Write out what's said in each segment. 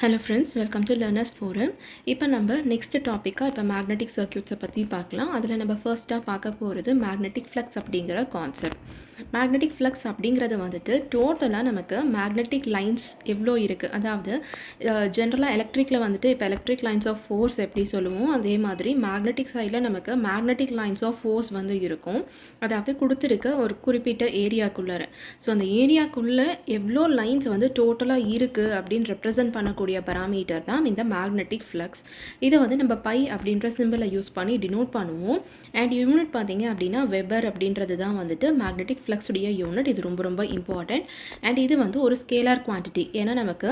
Hello friends, welcome to Learners Forum. இப்போ நம்ம next டாப்பிக்காக இப்போ மேக்னெட்டிக் சர்க்யூட்ஸை பற்றி பார்க்கலாம். அதில் நம்ம ஃபர்ஸ்ட்டாக பார்க்க போகிறது மேக்னெட்டிக் ஃப்ளக்ஸ் அப்படிங்கிற கான்செப்ட். மேக்னெட்டிக் ஃப்ளக்ஸ் அப்படிங்கிறது வந்துட்டு டோட்டலாக நமக்கு மேக்னெட்டிக் லைன்ஸ் எவ்வளோ இருக்குது, அதாவது ஜென்ரலாக எலக்ட்ரிக்கில் வந்துட்டு இப்போ எலக்ட்ரிக் லைன்ஸ் ஆஃப் ஃபோர்ஸ் எப்படி சொல்லுவோம், அதே மாதிரி மேக்னெட்டிக் சைடில் நமக்கு மேக்னெட்டிக் லைன்ஸ் ஆஃப் ஃபோர்ஸ் வந்து இருக்கும். அதாவது கொடுத்துருக்க ஒரு குறிப்பிட்ட ஏரியாக்குள்ளே. ஸோ அந்த ஏரியாக்குள்ளே எவ்வளோ லைன்ஸ் வந்து டோட்டலாக இருக்குது அப்படின்னு ரெப்ரசன்ட் பண்ணக்கூடிய பராமீட்டர் தான் இந்த மேக்னெட்டிக் ஃப்ளக்ஸ். இதை வந்து நம்ம பை அப்படின்ற சிம்பிளை யூஸ் பண்ணி டினோட் பண்ணுவோம். அண்ட் யூனிட் பார்த்தீங்க அப்படின்னா வெபர் அப்படின்றது தான் வந்துட்டு மேக்னெட்டிக் ஃப்ளக்ஸுடைய யூனிட். இது ரொம்ப ரொம்ப இம்பார்ட்டன்ட். அண்ட் இது வந்து ஒரு ஸ்கேலார் குவான்டிட்டி, ஏன்னா நமக்கு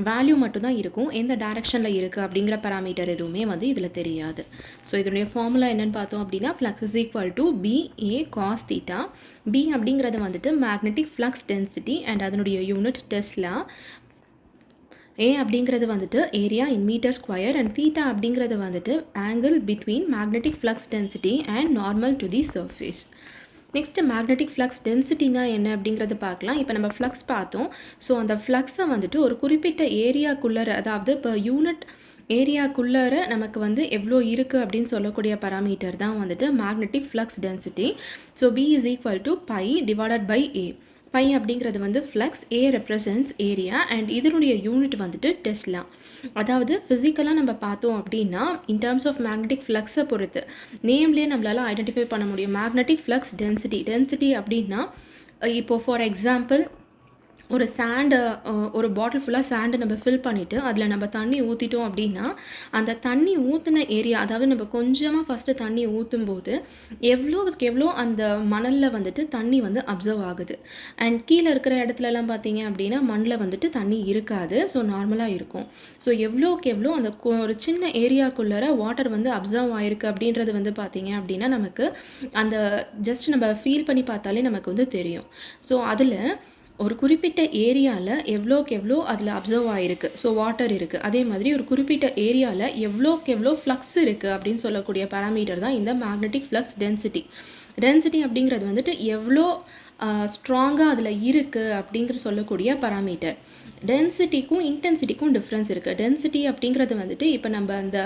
வேல்யூ மட்டும்தான் இருக்கும், எந்த டைரக்ஷனில் இருக்குது அப்படிங்கிற பராமீட்டர் எதுவுமே வந்து இதில் தெரியாது. ஸோ இதனுடைய ஃபார்முலா என்னென்னு பார்த்தோம் அப்படின்னா flux is equal to BA cos theta. B அப்படிங்கிறது வந்துட்டு மேக்னெட்டிக் ஃப்ளக்ஸ் டென்சிட்டி அண்ட் அதனுடைய யூனிட் டெஸ்லா. A அப்படிங்கிறது வந்துட்டு area in metre square and theta அப்படிங்கிறது வந்துட்டு angle between magnetic flux density and normal to the surface. Next magnetic flux டென்சிட்டினா என்ன அப்படிங்கிறது பார்க்கலாம். இப்போ நம்ம ஃப்ளக்ஸ் பார்த்தோம். ஸோ அந்த ஃப்ளக்ஸை வந்துட்டு ஒரு குறிப்பிட்ட ஏரியாக்குள்ளே, அதாவது இப்போ யூனிட் ஏரியாக்குள்ளே நமக்கு வந்து எவ்வளோ இருக்குது அப்படின்னு சொல்லக்கூடிய பராமீட்டர் தான் வந்துட்டு magnetic flux density. So B is equal to pi divided by A. Pi அப்படிங்கிறது வந்து flux, A represents area and இதனுடைய யூனிட் வந்துட்டு டெஸ்லா. அதாவது ஃபிசிக்கலாக நம்ம பார்த்தோம் அப்படின்னா இன் டர்ம்ஸ் ஆஃப் மேக்னெட்டிக் ஃப்ளக்ஸை பொறுத்து நேம்லேயே நம்மளால் ஐடென்டிஃபை பண்ண முடியும். மேக்னெட்டிக் ஃப்ளக்ஸ் டென்சிட்டி அப்படின்னா இப்போது ஃபார் எக்ஸாம்பிள் ஒரு சாண்டு, ஒரு பாட்டில் ஃபுல்லாக சாண்டு நம்ம ஃபில் பண்ணிவிட்டு அதில் நம்ம தண்ணி ஊற்றிட்டோம் அப்படின்னா அந்த தண்ணி ஊற்றின ஏரியா, அதாவது நம்ம கொஞ்சமாக ஃபஸ்ட்டு தண்ணி ஊற்றும் போது எவ்வளோ அந்த மணலில் வந்துட்டு தண்ணி வந்து அப்சர்வ் ஆகுது. அண்ட் கீழே இருக்கிற இடத்துலலாம் பார்த்தீங்க அப்படின்னா மண்ணில் வந்துட்டு தண்ணி இருக்காது, ஸோ நார்மலாக இருக்கும். ஸோ எவ்வளோ அந்த ஒரு சின்ன ஏரியாக்குள்ளே வாட்டர் வந்து அப்சர்வ் ஆகிருக்கு அப்படின்றது வந்து பார்த்தீங்க அப்படின்னா நமக்கு அந்த ஜஸ்ட் நம்ம ஃபீல் பண்ணி பார்த்தாலே நமக்கு வந்து தெரியும். ஸோ அதில் ஒரு குறிப்பிட்ட ஏரியாவில் எவ்வளோ அதில் அப்சர்வ் ஆகிருக்கு, ஸோ வாட்டர் இருக்குது. அதே மாதிரி ஒரு குறிப்பிட்ட ஏரியாவில் எவ்வளோ ஃப்ளக்ஸ் இருக்குது அப்படின்னு சொல்லக்கூடிய பேராமீட்டர் தான் இந்த மேக்னெட்டிக் ஃப்ளக்ஸ் டென்சிட்டி அப்படிங்கிறது வந்துட்டு எவ்வளோ ஸ்ட்ராங்காக அதில் இருக்குது அப்படிங்கிற சொல்லக்கூடிய பராமீட்டர். டென்சிட்டிக்கும் இன்டென்சிட்டிக்கும் டிஃப்ரென்ஸ் இருக்குது. டென்சிட்டி அப்படிங்கிறது வந்துட்டு இப்போ நம்ம அந்த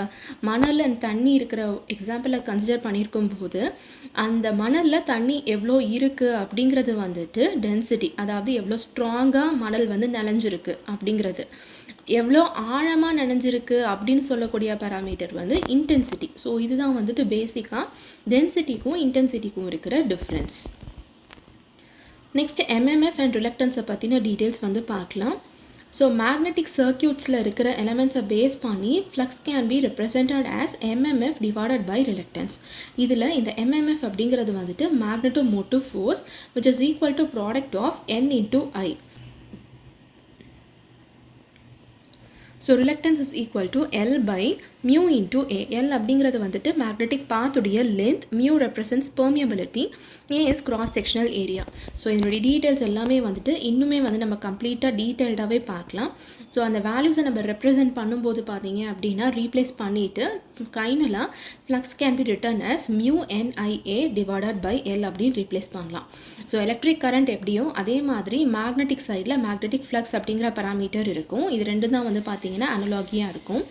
மணலில் அந்த தண்ணி இருக்கிற எக்ஸாம்பிளை கன்சிடர் பண்ணியிருக்கும் போது அந்த மணலில் தண்ணி எவ்வளோ இருக்குது அப்படிங்கிறது வந்துட்டு டென்சிட்டி, அதாவது எவ்வளோ ஸ்ட்ராங்காக மணல் வந்து நனைஞ்சிருக்கு அப்படிங்கிறது. எவ்வளோ ஆழமாக நனைஞ்சிருக்கு அப்படின்னு சொல்லக்கூடிய பேராமீட்டர் வந்து இன்டென்சிட்டி. ஸோ இதுதான் வந்துட்டு பேசிக்காக டென்சிட்டிக்கும் இன்டென்சிட்டிக்கும் இருக்கிற டிஃப்ரென்ஸ். நெக்ஸ்ட் MMF அண்ட் ரிலக்டன்ஸை பற்றின டீட்டெயில்ஸ் வந்து பார்க்கலாம். ஸோ மேக்னெட்டிக் சர்க்யூட்ஸில் இருக்கிற எலமெண்ட்ஸை பேஸ் பண்ணி flux can be represented as MMF divided by reluctance. இதில் இந்த MMF அப்படிங்கிறது வந்துட்டு magnetomotive force which is equal to product of N into I. So reluctance is equal to L by mu into A. L அப்படிங்கிறது வந்துட்டு magnetic பாத்துடைய length, mu represents permeability, A is cross sectional area. So இதனுடைய details எல்லாமே வந்துட்டு இன்னுமே வந்து நம்ம கம்ப்ளீட்டாக டீட்டெயில்டாகவே பார்க்கலாம். ஸோ அந்த வேல்யூஸை நம்ம ரெப்ரசென்ட் பண்ணும்போது பார்த்தீங்க அப்படின்னா ரீப்ளேஸ் பண்ணிவிட்டு ஃபைனலாக flux can be written as mu NIA divided by L அப்படின்னு ரீப்ளேஸ் பண்ணலாம். ஸோ எலக்ட்ரிக் கரண்ட் எப்படியோ அதே மாதிரி மேக்னெட்டிக் சைடில் மேக்னெட்டிக் ஃப்ளக்ஸ் அப்படிங்கிற பராமீட்டர் இருக்கும். இது ரெண்டு தான் வந்து பார்த்தீங்கன்னா அனலாகியாக இருக்கும்.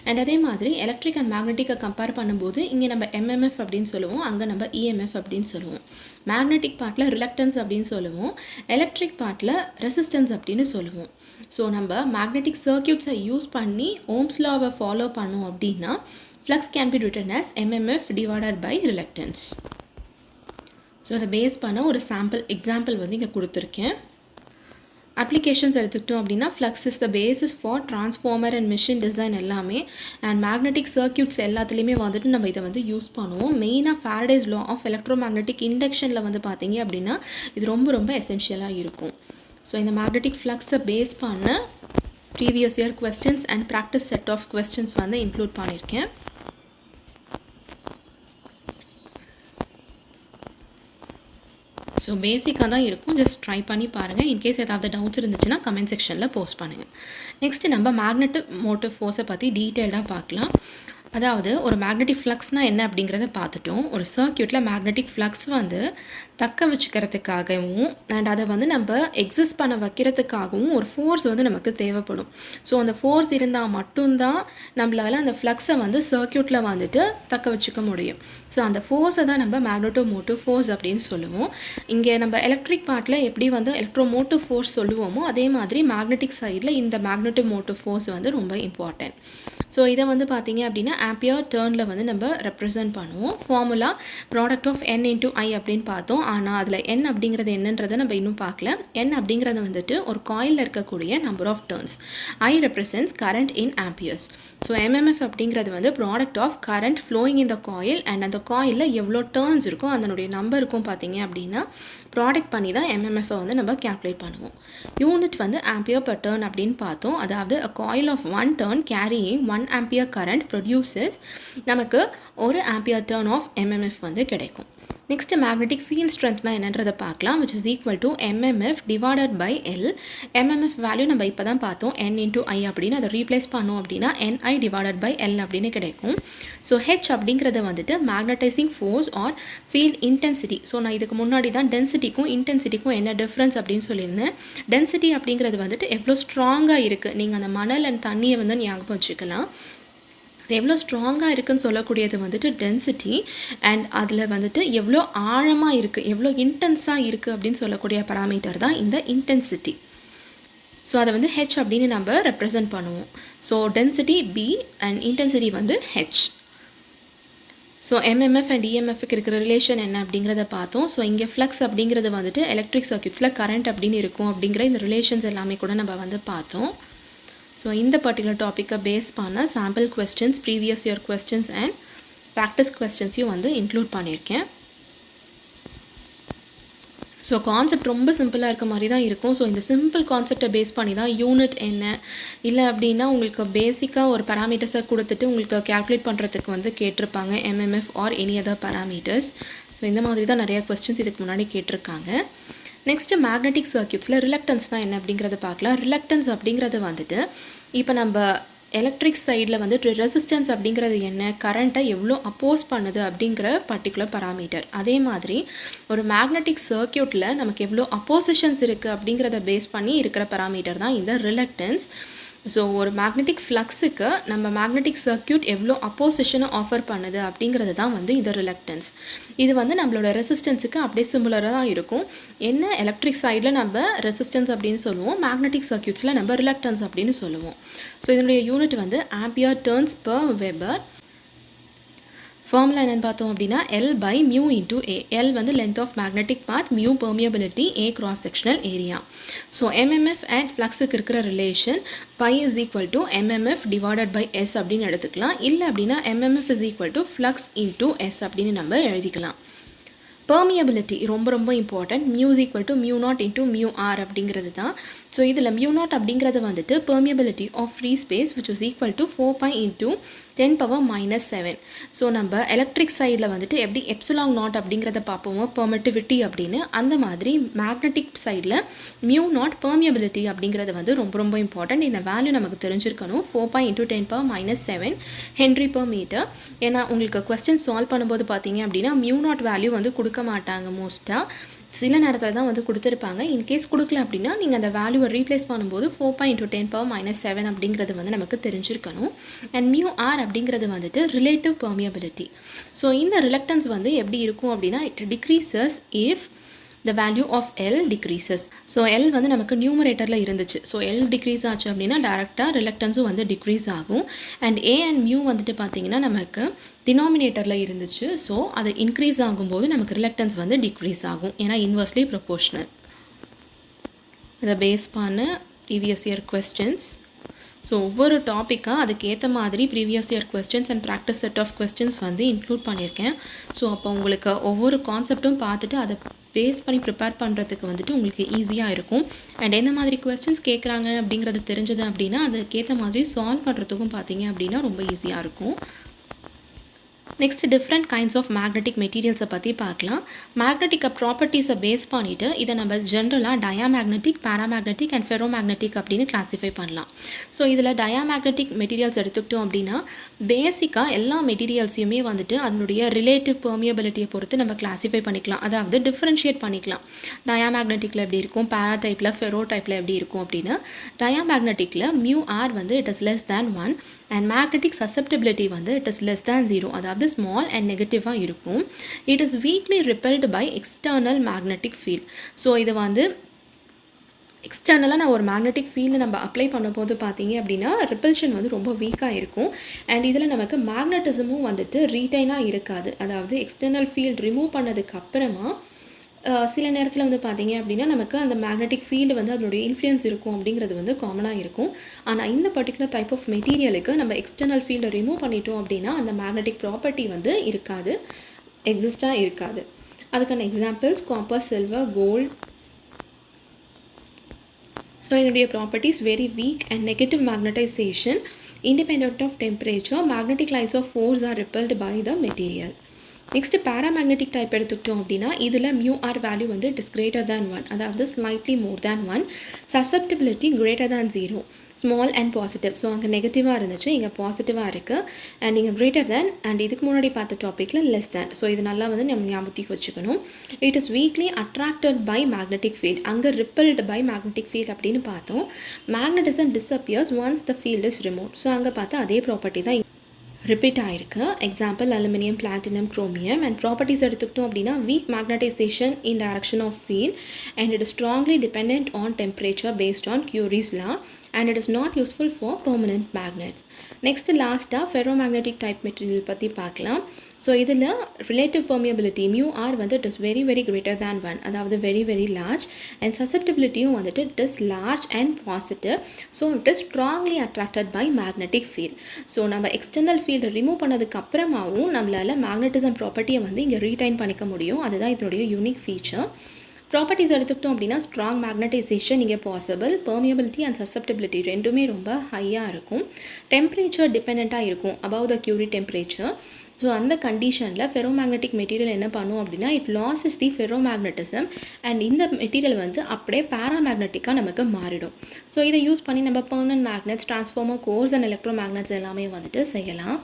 அண்ட் அதே மாதிரி எலக்ட்ரிக் அண்ட் மேக்னெட்டிக்கை கம்பேர் பண்ணும்போது இங்கே நம்ம MMF அப்படின்னு சொல்லுவோம், அங்கே நம்ம EMF அப்படின்னு சொல்லுவோம். மேக்னெட்டிக் பார்ட்டில் ரிலக்டன்ஸ் அப்படின்னு சொல்லுவோம், எலக்ட்ரிக் பார்ட்டில் ரெசிஸ்டன்ஸ் அப்படின்னு சொல்லுவோம். ஸோ நம்ம மேக்னெட்டிக் சர்க்யூட்ஸை யூஸ் பண்ணி ஓம்ஸ் லாவை ஃபாலோ பண்ணோம் அப்படின்னா flux can be written as MMF divided by reluctance. So அதை பேஸ் பண்ண ஒரு எக்ஸாம்பிள் வந்து இங்கே கொடுத்துருக்கேன். அப்ளிகேஷன்ஸ் எடுத்துக்கிட்டோம் அப்படின்னா flux is the basis for transformer and machine design எல்லாமே. அண்ட் மேக்னெட்டிக் சர்க்யூட்ஸ் எல்லாத்துலேயுமே வந்துட்டு நம்ம இதை வந்து யூஸ் பண்ணுவோம். மெயினாக Faraday's law of electromagnetic இண்டக்ஷனில் வந்து பார்த்தீங்க அப்படின்னா இது ரொம்ப எசென்ஷியலாக இருக்கும். ஸோ இந்த மேக்னெட்டிக் ஃப்ளக்ஸை பேஸ் பண்ண previous year questions and practice set of questions வந்து இன்க்ளூட் பண்ணியிருக்கேன். ஸோ பேசிக்காக தான் இருக்கும், ஜஸ்ட் ட்ரை பண்ணி பாருங்கள். இன்கேஸ் ஏதாவது டவுட்ஸ் இருந்துச்சுன்னா கமெண்ட் செக்ஷனில் போஸ்ட் பண்ணுங்கள். நெக்ஸ்ட்டு நம்ம மேக்னெட்டிக் மோட்டிவ் ஃபோர்ஸை பற்றி டீட்டெயில்டாக பார்க்கலாம். அதாவது ஒரு மேக்னெட்டிக் ஃப்ளக்ஸ்னால் என்ன அப்படிங்கிறத பார்த்துட்டோம். ஒரு சர்க்யூட்டில் மேக்னெட்டிக் ஃப்ளக்ஸ் வந்து தக்க வச்சுக்கிறதுக்காகவும் அண்ட் அதை வந்து நம்ம எக்ஸிஸ்ட் பண்ண வைக்கிறதுக்காகவும் ஒரு ஃபோர்ஸ் வந்து நமக்கு தேவைப்படும். ஸோ அந்த ஃபோர்ஸ் இருந்தால் மட்டும்தான் நம்மளால் அந்த ஃப்ளக்ஸை வந்து சர்க்யூட்டில் வந்துட்டு தக்க வச்சுக்க முடியும். ஸோ அந்த ஃபோர்ஸை தான் நம்ம மேக்னெட்டோமோட்டிவ் ஃபோர்ஸ் அப்படின்னு சொல்லுவோம். இங்கே நம்ம எலக்ட்ரிக் பார்ட்டில் எப்படி வந்து எலக்ட்ரோமோட்டிவ் ஃபோர்ஸ் சொல்லுவோமோ அதே மாதிரி மேக்னெட்டிக் சைடில் இந்த மேக்னெட்டோமோட்டிவ் ஃபோர்ஸ் வந்து ரொம்ப இம்பார்ட்டன்ட். ஸோ இதை வந்து பார்த்தீங்க அப்படின்னா ஆம்பியர் டர்னில் வந்து நம்ம ரெப்ரசென்ட் பண்ணுவோம். Formula product of n into I அப்படின்னு பார்த்தோம். ஆனால் அதில் n அப்படிங்கிறது என்னன்றதை நம்ம இன்னும் பார்க்கல. n அப்படிங்கிறது வந்துட்டு ஒரு காயிலில் இருக்கக்கூடிய number of turns. I represents current in amperes. So MMF அப்படிங்கிறது வந்து product of current flowing in the coil and அந்த காயிலில் எவ்வளோ டர்ன்ஸ் இருக்கும் அதனுடைய நம்பர் இருக்கும் பார்த்தீங்க அப்படின்னா ப்ராடக்ட் பண்ணி தான் எம்எம்எஃப்பை வந்து நம்ம கேல்குலேட் பண்ணுவோம். யூனிட் வந்து ஆம்பியர் பர் டர்ன் அப்படின்னு பார்த்தோம். அதாவது a coil of 1 turn carrying 1 ampere current produces நமக்கு 1 ampere turn of MMF வந்து கிடைக்கும். நெக்ஸ்ட் மேக்னெட்டிக் ஃபீல்ட் ஸ்ட்ரென்த்னா என்னன்றதை பார்க்கலாம். which is equal to MMF divided by L. MMF value நம்ம இப்போ தான் பார்த்தோம் n into I அப்படின்னு அதை ரீப்ளேஸ் பண்ணோம் அப்படின்னா NI divided by L அப்படின்னு கிடைக்கும். ஸோ H அப்படிங்கிறது வந்துட்டு magnetising fours are field intensity. So நான் இதுக்கு முன்னாடி தான் டென்சிட்டிக்கும் இன்டென்சிட்டிக்கும் என்ன டிஃப்ரென்ஸ் அப்படின்னு சொல்லியிருந்தேன். டென்சிட்டி அப்படிங்கிறது வந்துட்டு எவ்வளோ ஸ்ட்ராங்காக இருக்குது, நீங்கள் அந்த மணல் அண்ட் தண்ணியை வந்து ஞாபகம் வச்சுக்கலாம். எவ்வளோ ஸ்ட்ராங்காக இருக்குதுன்னு சொல்லக்கூடியது வந்துட்டு டென்சிட்டி அண்ட் அதில் வந்துட்டு எவ்வளோ ஆழமாக இருக்குது, எவ்வளோ இன்டென்ஸாக இருக்குது அப்படின்னு சொல்லக்கூடிய பராமீட்டர் தான் இந்த இன்டென்சிட்டி. ஸோ அதை வந்து ஹெச் அப்படின்னு நம்ம ரெப்ரசன்ட் பண்ணுவோம். So density B and intensity வந்து ஹெச். ஸோ எம்எம்எஃப் அண்ட் இஎம்எஃப்க்கு இருக்கிற ரிலேஷன் என்ன அப்படிங்கிறத பார்த்தோம். ஸோ இங்கே ஃப்ளக்ஸ் அப்படிங்கிறது வந்துட்டு எலக்ட்ரிக் சர்க்யூட்ஸில் கரண்ட் அப்படின்னு இருக்கும் அப்படிங்கிற இந்த ரிலேஷன்ஸ் எல்லாமே கூட நம்ம வந்து பார்த்தோம். ஸோ இந்த பர்டிகுலர் டாப்பிக்கை பேஸ் பண்ண sample questions, previous year questions and practice கொஸ்டின்ஸையும் வந்து இன்க்ளூட் பண்ணியிருக்கேன். ஸோ கான்செப்ட் ரொம்ப சிம்பிளாக இருக்க மாதிரி தான் இருக்கும். ஸோ இந்த சிம்பிள் கான்செப்டை பேஸ் பண்ணி தான் யூனிட் என்ன இல்லை அப்படின்னா உங்களுக்கு பேசிக்காக ஒரு பேராமீட்டர்ஸை கொடுத்துட்டு உங்களுக்கு கேல்குலேட் பண்ணுறதுக்கு வந்து கேட்டிருப்பாங்க MMF or any other parameters. So இந்த மாதிரி தான் நிறைய கொஸ்டின்ஸ் இதுக்கு முன்னாடி கேட்டிருக்காங்க. நெக்ஸ்ட்டு மேக்னெட்டிக் சர்க்யூட்ஸில் ரிலக்டன்ஸ்னால் என்ன அப்படிங்கிறத பார்க்கலாம். ரிலக்டன்ஸ் அப்படிங்கிறது வந்துட்டு இப்போ நம்ம எலக்ட்ரிக் சைடில் வந்துட்டு ரெசிஸ்டன்ஸ் அப்படிங்கிறது என்ன, கரண்ட்டை எவ்வளோ அப்போஸ் பண்ணுது அப்படிங்கிற பர்டிகுலர் பராமீட்டர். அதே மாதிரி ஒரு மேக்னெட்டிக் சர்க்யூட்டில் நமக்கு எவ்வளோ அப்போசிஷன்ஸ் இருக்குது அப்படிங்கிறத பேஸ் பண்ணி இருக்கிற பராமீட்டர் தான் இந்த ரிலக்டன்ஸ். ஸோ ஒரு மேக்னெட்டிக் ஃப்ளக்ஸுக்கு நம்ம மேக்னெட்டிக் சர்க்யூட் எவ்வளோ அப்போசிஷனை ஆஃபர் பண்ணுது அப்படிங்கிறது தான் வந்து இது ரிலக்டன்ஸ். இது வந்து நம்மளோட ரெசிஸ்டன்ஸுக்கு அப்படியே சிமிலராக தான் இருக்கும். என்ன எலக்ட்ரிக் சைடில் நம்ம ரெசிஸ்டன்ஸ் அப்படின்னு சொல்லுவோம், மேக்னெட்டிக் சர்க்யூட்ஸில் நம்ம ரிலக்டன்ஸ் அப்படின்னு சொல்லுவோம். ஸோ இதனுடைய யூனிட் வந்து ampere turns per weber. Formula என்னென்னு பார்த்தோம் அப்படின்னா L by mu into A. L வந்து length of magnetic path, mu permeability, A cross sectional area. So MMF and ஃப்ளக்ஸுக்கு இருக்கிற relation pi is equal to MMF divided by S அப்படின்னு எடுத்துக்கலாம். இல்லை அப்படின்னா MMF is equal to flux into S அப்படின்னு நம்ம எழுதிக்கலாம். Permeability ரொம்ப ரொம்ப important. Mu is equal to mu naught into mu r அப்படிங்கிறது தான். ஸோ இதில் மியூ நாட் அப்படிங்கிறது வந்துட்டு permeability of free space which is equal to 4 pi into 10⁻⁻⁷. So நம்ம எலக்ட்ரிக் சைடில் வந்துட்டு எப்படி எப்சிலாங் நாட் அப்படிங்கிறத பார்ப்போமோ பெர்மிட்டிவிட்டி அப்படின்னு, அந்த மாதிரி மேக்னெட்டிக் சைடில் மியூ நாட் பெர்மியபிலிட்டி அப்படிங்கிறது வந்து ரொம்ப ரொம்ப இம்பார்ட்டன்ட். இந்த வேல்யூ நமக்கு தெரிஞ்சிருக்கணும். 4 pi into 10⁻⁷ henry per metre. ஏன்னா உங்களுக்கு கொஸ்டின் சால்வ் பண்ணும்போது பார்த்தீங்க அப்படின்னா மியூ நாட் வேல்யூ வந்து கொடுக்க மாட்டாங்க மோஸ்ட்டாக. சில நேரத்தில் தான் வந்து கொடுத்துருப்பாங்க. இன்கேஸ் கொடுக்கல அப்படின்னா நீங்கள் அந்த வேல்யூவை ரீப்ளேஸ் பண்ணும்போது 4 pi இன்டூ 10⁻⁷ அப்படிங்கிறது வந்து நமக்கு தெரிஞ்சிருக்கணும். அண்ட் மியூ ஆர் அப்படிங்கிறது வந்துட்டு ரிலேட்டிவ் பெர்மியபிலிட்டி. ஸோ இந்த ரிலக்டன்ஸ் வந்து எப்படி இருக்கும் அப்படின்னா it decreases if the value of L decreases. So L வந்து நமக்கு நியூமரேட்டரில் இருந்துச்சு. ஸோ L டிக்ரீஸ் ஆச்சு அப்படின்னா டேரெக்டாக ரிலக்டன்ஸும் வந்து டிக்ரீஸ் ஆகும். அண்ட் A அண்ட் மியூ வந்துட்டு பார்த்திங்கன்னா நமக்கு டினாமினேட்டரில் இருந்துச்சு. ஸோ அது இன்க்ரீஸ் ஆகும்போது நமக்கு ரிலக்டன்ஸ் வந்து டிக்ரீஸ் ஆகும். ஏன்னா இன்வெர்ஸ்லி ப்ரொபோர்ஷனல். இதை பேஸ் பண்ண ப்ரீவியஸ் இயர் கொஸ்டின்ஸ். ஸோ ஒவ்வொரு டாப்பிக்காக அதுக்கு ஏற்ற மாதிரி previous year questions and practice set of questions வந்து இன்க்ளூட் பண்ணியிருக்கேன். ஸோ அப்போ உங்களுக்கு ஒவ்வொரு கான்செப்டும் பார்த்துட்டு அதை பேஸ் பண்ணி ப்ரிப்பேர் பண்ணுறதுக்கு வந்துட்டு உங்களுக்கு ஈஸியாக இருக்கும். அண்ட் எந்த மாதிரி கொஸ்டின்ஸ் கேட்குறாங்க அப்படிங்கிறது தெரிஞ்சது அப்படின்னா அதுக்கேற்ற மாதிரி சால்வ் பண்ணுறதுக்கும் பார்த்தீங்க அப்படின்னா ரொம்ப ஈஸியாக இருக்கும். Next different kinds of magnetic மெட்டீரியல்ஸை பற்றி பார்க்கலாம். மேக்னெட்டிக் ப்ராப்பர்ட்டிஸை பேஸ் பண்ணிவிட்டு இதை நம்ம ஜென்ரலாக டயாமேக்னெட்டிக், பேராமேக்னெட்டிக் அண்ட் ஃபெரோமேக்னெட்டிக் அப்படின்னு கிளாஸிஃபை பண்ணலாம். ஸோ இதில் டயாமேக்னெட்டிக் மெட்டீரியல்ஸ் எடுத்துக்கிட்டோம் அப்படின்னா பேசிக்காக எல்லா மெட்டீரியல்ஸையுமே வந்துட்டு அதனுடைய ரிலேட்டிவ் பெர்மியபிலிட்டியை பொறுத்து நம்ம கிளாஸிஃபை பண்ணிக்கலாம், அதாவது டிஃப்ரென்ஷியேட் பண்ணிக்கலாம். டயாமேக்னெட்டிக்கில் எப்படி இருக்கும், பேரா டைப்பில், ஃபெரோ டைப்பில் எப்படி இருக்கும் அப்படின்னு. டயாமேக்னெட்டிக்கில் μr வந்து it is less than 1 and magnetic susceptibility வந்து இட் இஸ் லெஸ் தேன் 0, அதாவது ஸ்மால் அண்ட் நெகட்டிவாக இருக்கும். It is weakly repelled by external magnetic field. So இது வந்து எக்ஸ்டர்னலாக நான் ஒரு மேக்னெட்டிக் ஃபீல்டு நம்ம அப்ளை பண்ணும்போது பார்த்தீங்க அப்படின்னா ரிப்பல்ஷன் வந்து ரொம்ப வீக்காக இருக்கும். அண்ட் இதில் நமக்கு மேக்னட்டிசமும் வந்துட்டு ரீட்டைனாக இருக்காது, அதாவது எக்ஸ்டர்னல் ஃபீல்டு ரிமூவ் பண்ணதுக்கு அப்புறமா சில நேரத்தில் வந்து பார்த்தீங்க அப்படின்னா நமக்கு அந்த மேக்னெட்டிக் ஃபீல்டு வந்து அதனுடைய இன்ஃப்ளூயன்ஸ் இருக்கும் அப்படிங்கிறது வந்து காமனாக இருக்கும். ஆனால் இந்த பர்டிகுலர் டைப் ஆஃப் மெட்டீரியலுக்கு நம்ம எக்ஸ்டர்னல் ஃபீல்டை ரிமூவ் பண்ணிட்டோம் அப்படின்னா அந்த மேக்னெட்டிக் ப்ராப்பர்ட்டி வந்து இருக்காது, எக்ஸிஸ்டாக இருக்காது. அதுக்கான examples copper, silver, gold. So இதனுடைய properties very weak and negative magnetization, independent of temperature, magnetic lines of force are repelled by the material. Next paramagnetic type எடுத்துக்கிட்டோம் அப்படின்னா இதில் μr வேல்யூ வந்து இட் இஸ் கிரேட்டர் தேன் 1, அதாவது slightly more than 1. Susceptibility greater than 0, small and positive. So அங்கே நெகட்டிவாக இருந்துச்சு, இங்கே பாசிட்டிவாக இருக்குது. அண்ட் இங்கே கிரேட்டர் தேன் அண்ட் இதுக்கு முன்னாடி பார்த்த டாப்பிக்கில் லெஸ் தேன். ஸோ இது நல்லா வந்து நம்ம ஞாபகத்துக்கு வச்சுக்கணும். It is weakly attracted by magnetic field, அங்கே ரிப்பல்டு பை மேக்னெட்டிக் ஃபீல்ட் அப்படின்னு பார்த்தோம். Magnetism disappears once the field is remove. So அங்கே பார்த்தா அதே ப்ராப்பர்ட்டி தான் ரிப்பீட் ஆகிருக்கு. Example aluminium, platinum, chromium. And properties எடுத்துக்கிட்டோம் அப்படின்னா weak magnetization in direction of field and it is strongly depend on temperature based on Curie's law and it is not useful for permanent magnets. Next லாஸ்ட்டாக ferromagnetic type material பற்றி பார்க்கலாம். So இதில் relative permeability μr வந்து it is very very greater than 1, அதாவது very very large. And சசெப்டிபிலிட்டியும் வந்துட்டு it is large and positive. So it is strongly attracted by magnetic field. So நம்ம external field remove பண்ணதுக்கு அப்புறமாவும் நம்மளால் magnetism ப்ராப்பர்ட்டியை வந்து இங்கே ரீடைன் பண்ணிக்க முடியும், அதுதான் இதனுடைய யூனிக் ஃபீச்சர். ப்ராப்பர்ட்டிஸ் எடுத்துக்கிட்டோம் அப்படின்னா ஸ்ட்ராங் மேக்னடைசேஷன் இங்கே பாசிபிள், பெர்மியபிலிட்டி அண்ட் சசெப்டிபிலிட்டி ரெண்டுமே ரொம்ப ஹையாக இருக்கும். டெம்பரேச்சர் டிபெண்ட்டாக இருக்கும், above the Curie temperature. So அந்த கண்டிஷனில் ஃபெரோமேக்னெட்டிக் மெட்டீரியல் என்ன பண்ணும் அப்படின்னா இட் லாஸஸ் தி ஃபெரோமேக்னட்டிசம் அண்ட் இந்த மெட்டீரியல் வந்து அப்படியே பேராமேக்னெட்டிக்காக நமக்கு மாறிடும். ஸோ இதை யூஸ் பண்ணி நம்ம permanent magnets, transformer, course and electro magnets எல்லாமே வந்துட்டு செய்யலாம்.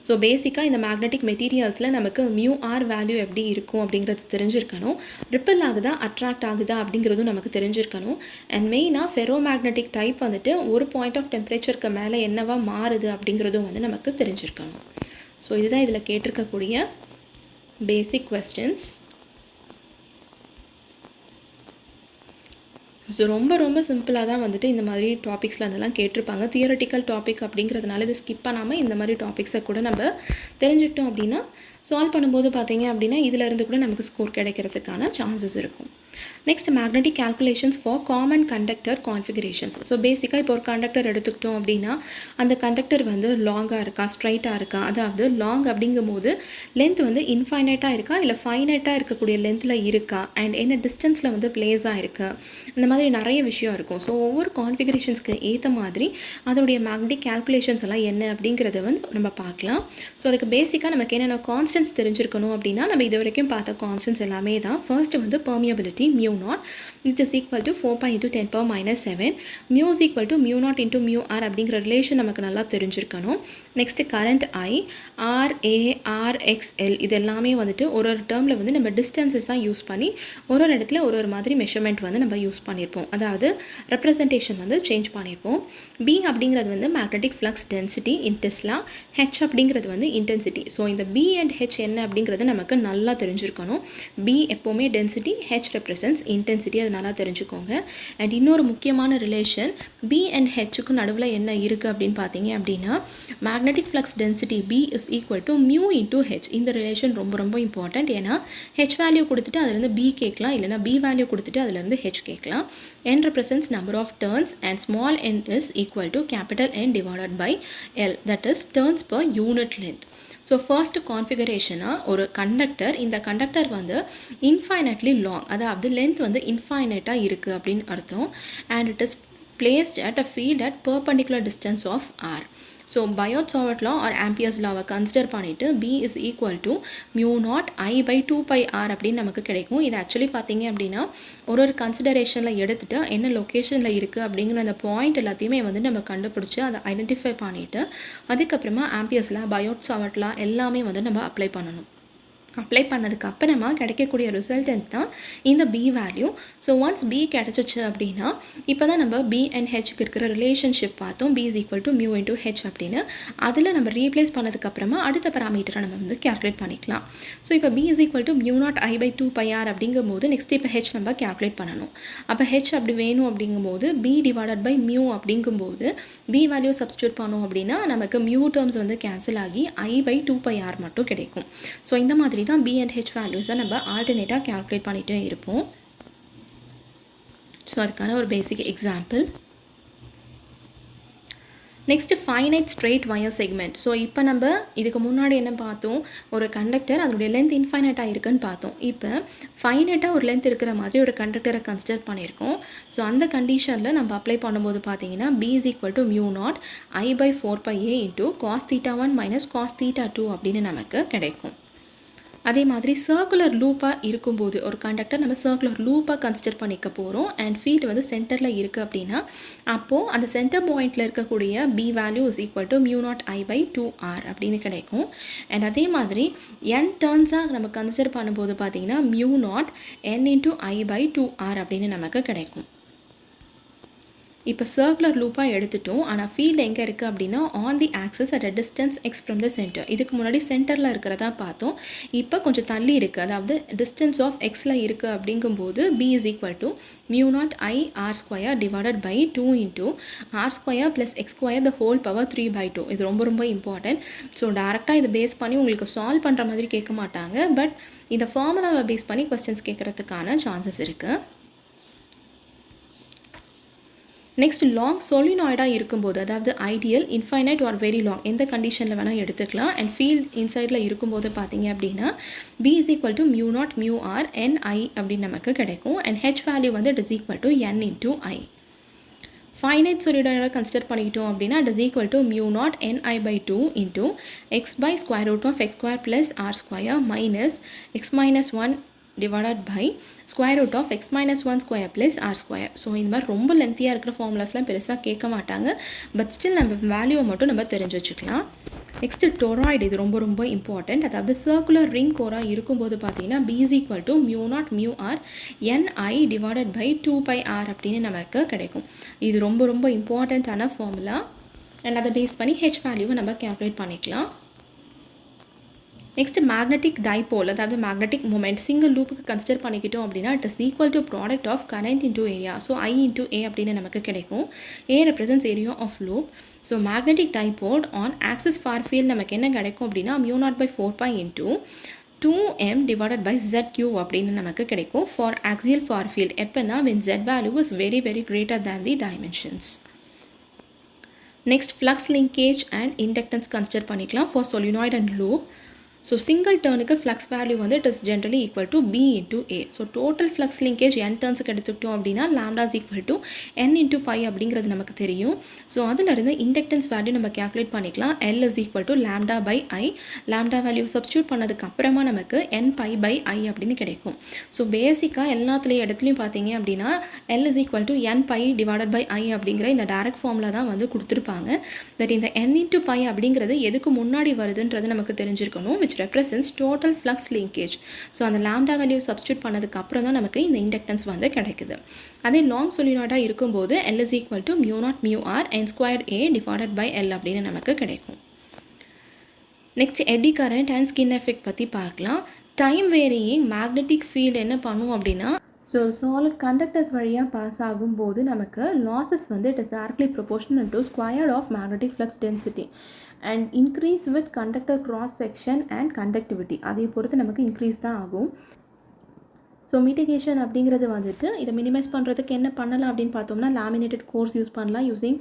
ஸோ பேசிக்காக இந்த மேக்னெட்டிக் மெட்டீரியல்ஸில் நமக்கு μr வேல்யூ எப்படி இருக்கும் அப்படிங்கிறது தெரிஞ்சிருக்கணும். ரிப்பல் ஆகுதா, அட்ராக்ட் ஆகுதா அப்படிங்கிறதும் நமக்கு தெரிஞ்சிருக்கணும். அண்ட் மெயினாக ஃபெரோமேக்னெட்டிக் டைப் வந்துட்டு ஒரு பாயிண்ட் ஆஃப் டெம்பரேச்சருக்கு மேலே என்னவா மாறுது அப்படிங்கிறதும் வந்து நமக்கு தெரிஞ்சிருக்கணும். ஸோ இதுதான் இதில் கேட்டிருக்கக்கூடிய பேசிக் கொஸ்டின்ஸ். ஸோ ரொம்ப ரொம்ப சிம்பிளாக தான் வந்துட்டு இந்த மாதிரி டாபிக்ஸில் அதெல்லாம் கேட்டிருப்பாங்க. தியரட்டிக்கல் டாபிக் அப்படிங்கிறதுனால இதை ஸ்கிப் பண்ணாமல் இந்த மாதிரி டாபிக்ஸை கூட நம்ம தெரிஞ்சுக்கிட்டோம் அப்படின்னா சால்வ் பண்ணும்போது பார்த்தீங்க அப்படின்னா இதிலேருந்து கூட நமக்கு ஸ்கோர் கிடைக்கிறதுக்கான சான்சஸ் இருக்கும். Next magnetic calculations for common conductor configurations. So பேசிக்காக இப்போ ஒரு கண்டக்டர் எடுத்துக்கிட்டோம் அப்படின்னா அந்த கண்டக்டர் வந்து லாங்காக இருக்கா, ஸ்ட்ரைட்டாக இருக்கா, அதாவது லாங் அப்படிங்கும் போது லென்த் வந்து இன்ஃபைனைட்டாக இருக்கா இல்லை ஃபைனைட்டாக இருக்கக்கூடிய லென்த்தில் இருக்கா, அண்ட் என்ன டிஸ்டன்ஸில் வந்து பிளேஸாக இருக்குது, இந்த மாதிரி நிறைய விஷயம் இருக்கும். ஸோ ஒவ்வொரு கான்ஃபிகரேஷன்ஸ்க்கு ஏற்ற மாதிரி அதனுடைய மேக்னெட்டிக் கேல்குலேஷன்ஸ் எல்லாம் என்ன அப்படிங்கிறத வந்து நம்ம பார்க்கலாம். ஸோ அதுக்கு பேசிக்காக நமக்கு என்னென்ன கான்ஸ்டன்ஸ் தெரிஞ்சிருக்கணும் அப்படின்னா நம்ம இது வரைக்கும் பார்த்த கான்ஸ்டன்ஸ் எல்லாமே தான். ஃபர்ஸ்ட் வந்து permeability mu0 which is equal to 4 pi into 10 power minus 7. Mu is equal to mu0 into mu r அப்படிங்கிற ரிலேஷன் நமக்கு நல்லா தெரிஞ்சிருக்கணும். Next current I, R, A, R, X, L இது எல்லாமே வந்துட்டு ஒரு டேர்மில் வந்து நம்ம டிஸ்டன்சஸாக யூஸ் பண்ணி ஒரு இடத்துல ஒரு மாதிரி மெஷர்மெண்ட் வந்து நம்ம யூஸ் பண்ணியிருப்போம், அதாவது ரெப்ரசன்டேஷன் வந்து சேஞ்ச் பண்ணியிருப்போம். B அப்படிங்கிறது வந்து மேக்னெட்டிக் ஃப்ளக்ஸ் டென்சிட்டி இன் டெஸ்லா, H அப்படிங்கிறது வந்து இன்டென்சிட்டி. ஸோ இந்த B அண்ட் H என்ன அப்படிங்கிறது நமக்கு நல்லா தெரிஞ்சிருக்கணும். B எப்போவுமே டென்சிட்டி, H ரெப்ரசன்ஸ் இன்டென்சிட்டி, அது நல்லா தெரிஞ்சுக்கோங்க. அண்ட் இன்னொரு முக்கியமான ரிலேஷன் B அண்ட் Hக்கு நடுவில் என்ன இருக்குது அப்படின்னு பார்த்தீங்க அப்படின்னா magnetic flux density B is equal to mu into H. இந்த ரிலேஷன் ரொம்ப ரொம்ப இம்பார்ட்டண்ட். ஏன்னா ஹெச் வேல்யூ கொடுத்துட்டு அதுலேருந்து B கேட்கலாம், இல்லைனா B வேல்யூ கொடுத்துட்டு அதுலேருந்து ஹெச் கேட்கலாம். N represents number of turns and small n is equal to capital N divided by L, that is turns per unit length. So first கான்ஃபிகரேஷனாக ஒரு கண்டக்டர், இந்த கண்டக்டர் வந்து இன்ஃபைனட்லி லாங், அதாவது length வந்து இன்ஃபைனட்டாக இருக்குது அப்படின்னு அர்த்தம். And it is placed at a field at perpendicular distance of r. So Biot Savart law or Ampere's லாவை கன்சிடர் பண்ணிவிட்டு B is equal to mu naught I by 2 pi r அப்படின்னு நமக்கு கிடைக்கும். இது ஆக்சுவலி பார்த்தீங்க அப்படின்னா ஒரு கன்சிடரேஷனில் எடுத்துகிட்டு என்ன லொக்கேஷனில் இருக்குது அப்படிங்கிற அந்த பாயிண்ட் எல்லாத்தையுமே வந்து நம்ம கண்டுபிடிச்சி அதை ஐடென்டிஃபை பண்ணிவிட்டு அதுக்கப்புறமா ஆம்பியர்ஸ் லா பயோட்-சாவர்ட் லா எல்லாமே வந்து நம்ம அப்ளை பண்ணணும். அப்ளை பண்ணதுக்கு அப்புறமா கிடைக்கக்கூடிய ரிசல்டன்ட் தான் இந்த B value. So once B கிடச்சிச்சு அப்படின்னா இப்போ தான் நம்ம B அண்ட் ஹெச்க்கு இருக்கிற ரிலேஷன்ஷிப் பார்த்தோம். B is equal to mu into h அப்படின்னு. அதில் நம்ம ரீப்ளேஸ் பண்ணதுக்கப்புறமா அடுத்த பராமீட்டரை நம்ம வந்து கேல்குலேட் பண்ணிக்கலாம். ஸோ இப்போ B is equal to mu naught I by 2 pi r அப்படிங்கும்போது நெக்ஸ்ட் இப்போ h நம்ம கேல்குலேட் பண்ணணும். அப்போ h அப்படி வேணும் அப்படிங்கும்போது B divided by mu அப்படிங்கும்போது B வேல்யூ சப்ஸ்டியூட் பண்ணோம் அப்படின்னா நமக்கு mu டேர்ம்ஸ் வந்து கேன்சல் ஆகி I by 2 pi r மட்டும் கிடைக்கும். ஸோ இந்த மாதிரி தான் B and H வேல்யூஸை நம்ம ஆல்டர்னேட்டாக கேல்குலேட் பண்ணிகிட்டே இருப்போம். ஸோ அதுக்கான ஒரு basic example. Next finite straight wire segment. So இப்போ நம்ம இதுக்கு முன்னாடி என்ன பார்த்தோம், ஒரு கண்டக்டர் அதனுடைய லென்த் இன்ஃபைனைட்டாக இருக்குன்னு பார்த்தோம். இப்போ ஃபைனைட்டாக ஒரு லென்த் இருக்கிற மாதிரி ஒரு கண்டக்டரை கன்சிடர் பண்ணியிருக்கோம். ஸோ அந்த கண்டிஷனில் நம்ம அப்ளை பண்ணும்போது பார்த்தீங்கன்னா B is equal to mu naught I by 4 pi a into cos theta 1 minus cos theta 2 அப்படின்னு நமக்கு கிடைக்கும். அதே மாதிரி சர்க்குலர் லூப்பாக இருக்கும்போது ஒரு கண்டக்டர் நம்ம சர்க்குலர் லூப்பாக கன்சிடர் பண்ணிக்க போகிறோம் அண்ட் ஃபீல்டு வந்து சென்டரில் இருக்குது அப்படின்னா அப்போது அந்த சென்டர் பாயிண்டில் இருக்கக்கூடிய B value is equal to mu naught I by 2r அப்படின்னு கிடைக்கும். அண்ட் அதே மாதிரி n டர்ன்ஸாக நம்ம கன்சிடர் பண்ணும்போது பார்த்தீங்கன்னா mu naught n into I by 2r அப்படின்னு நமக்கு கிடைக்கும். இப்போ சர்க்குலர் லூப்பாக எடுத்துட்டோம். ஆனால் ஃபீல்டு எங்கே இருக்குது அப்படின்னா on the access at a distance X from the centre. இதுக்கு முன்னாடி சென்டரில் இருக்கிறதா பார்த்தோம். இப்போ கொஞ்சம் தள்ளி இருக்குது, அதாவது டிஸ்டன்ஸ் ஆஃப் எக்ஸில் இருக்குது அப்படிங்கும்போது B is equal to mu naught I r square divided by 2 into r square plus x square the whole power 3 by 2. இது ரொம்ப ரொம்ப இம்பார்ட்டன்ட். ஸோ டேரெக்டாக இதை பேஸ் பண்ணி உங்களுக்கு சால்வ் பண்ணுற மாதிரி கேட்க மாட்டாங்க. பட் இந்த ஃபார்முலாவை பேஸ் பண்ணி கொஸ்டின்ஸ் கேட்குறதுக்கான சான்சஸ் இருக்குது. நெக்ஸ்ட் லாங் சொலினாய்டாக இருக்கும்போது, அதாவது ideal, infinite are very long எந்த கண்டிஷனில் வேணால் எடுத்துக்கலாம். அண்ட் ஃபீல்ட் இன்சைடில் இருக்கும்போது பார்த்தீங்க அப்படின்னா B is equal to mu naught mu r n I அப்படின்னு நமக்கு கிடைக்கும். அண்ட் h வேல்யூ வந்து it is equal to n into I. Finite சொலினாய்டாக கன்சிடர் பண்ணிக்கிட்டோம் அப்படின்னா it is equal to mu naught n I by 2 into x by square root of x square plus r square minus x minus 1 divided by square root of x minus 1 square plus r square. So இந்த மாதிரி ரொம்ப லென்த்தியாக இருக்கிற ஃபார்முலாஸ்லாம் பெருசாக கேட்க மாட்டாங்க. But still நம்ம வேல்யூவை மட்டும் நம்ம தெரிஞ்சு வச்சுக்கலாம். நெக்ஸ்ட்டு டொராய்டு, இது ரொம்ப ரொம்ப இம்பார்ட்டண்ட். அதாவது சர்க்குலர் ரிங் கோராக இருக்கும்போது பார்த்தீங்கன்னா B is equal to mu naught mu r n I divided by 2 pi r அப்படின்னு நமக்கு கிடைக்கும். இது ரொம்ப ரொம்ப இம்பார்ட்டண்ட்டான ஃபார்முலா. அண்ட் அதை பேஸ் பண்ணி h வேல்யூவை நம்ம கேல்குலேட் பண்ணிக்கலாம். நெக்ஸ்ட் மேக்னெட்டிக் டைபோல், அதாவது மேக்னெட்டிக் மூமெண்ட் சிங்கிள் லூப்புக்கு கன்சிடர் பண்ணிக்கிட்டோம் அப்படின்னா it is equal to product of current into area. So I into A அப்படின்னு நமக்கு கிடைக்கும். A represents area of loop. So magnetic dipole on axis far field நமக்கு என்ன கிடைக்கும் அப்படின்னா mu naught by 4 pi into 2m divided by zq அப்படின்னு நமக்கு கிடைக்கும் ஃபார் axial far field. எப்போனா when z value is very very greater than the dimensions. Next flux linkage and inductance consider பண்ணிக்கலாம் for solenoid and loop. So single டர்னுக்கு flux value வந்து it is generally equal to B into A. So total flux linkage n டர்ன்ஸுக்கு எடுத்துக்கிட்டோம் அப்படின்னா lambda is equal to n into pi அப்படிங்கிறது நமக்கு தெரியும். So அதிலிருந்து இண்டக்டன்ஸ் வேல்யூ நம்ம கேல்குலேட் பண்ணிக்கலாம். L is equal to lambda by I. Lambda value substitute பண்ணதுக்கு அப்புறமா நமக்கு n pi by I அப்படின்னு கிடைக்கும். ஸோ பேசிக்காக எல்லாத்துலேயும் இடத்துலையும் பார்த்தீங்க அப்படின்னா L is equal to n pi divided by I அப்படிங்கிற இந்த டைரக்ட் ஃபார்முலா தான் வந்து கொடுத்துருப்பாங்க. பட் இந்த n into pi அப்படிங்கிறது எதுக்கு முன்னாடி வருதுன்றது நமக்கு தெரிஞ்சிருக்கணும், which represents total flux linkage. So அந்த லாம்டா வேல்யூ சப்ஸ்டியூட் பண்ணதுக்கு அப்புறம் தான் நமக்கு இந்த இண்டக்டன்ஸ் வந்து கிடைக்குது. அதே லாங் சொலினாய்டாக இருக்கும்போது L is equal to mu naught mu r n squared A divided by L அப்படின்னு நமக்கு கிடைக்கும். Next eddy current and skin effect பற்றி பார்க்கலாம். டைம் வேரியிங் மேக்னெட்டிக் ஃபீல்டு என்ன பண்ணும் அப்படின்னா, ஸோ சாலிட் கண்டக்டர்ஸ் வழியாக பாஸ் ஆகும்போது நமக்கு லாஸஸ் வந்து it is directly proportional to square of magnetic flux density and increase with conductor cross section and conductivity. அதை பொறுத்து நமக்கு இன்க்ரீஸ் தான் ஆகும். ஸோ மிட்டிகேஷன் அப்படிங்கிறது வந்துட்டு இதை மினிமைஸ் பண்ணுறதுக்கு என்ன பண்ணலாம் அப்படின்னு பார்த்தோம்னா லேமினேட்டட் கோர்ஸ் யூஸ் பண்ணலாம், using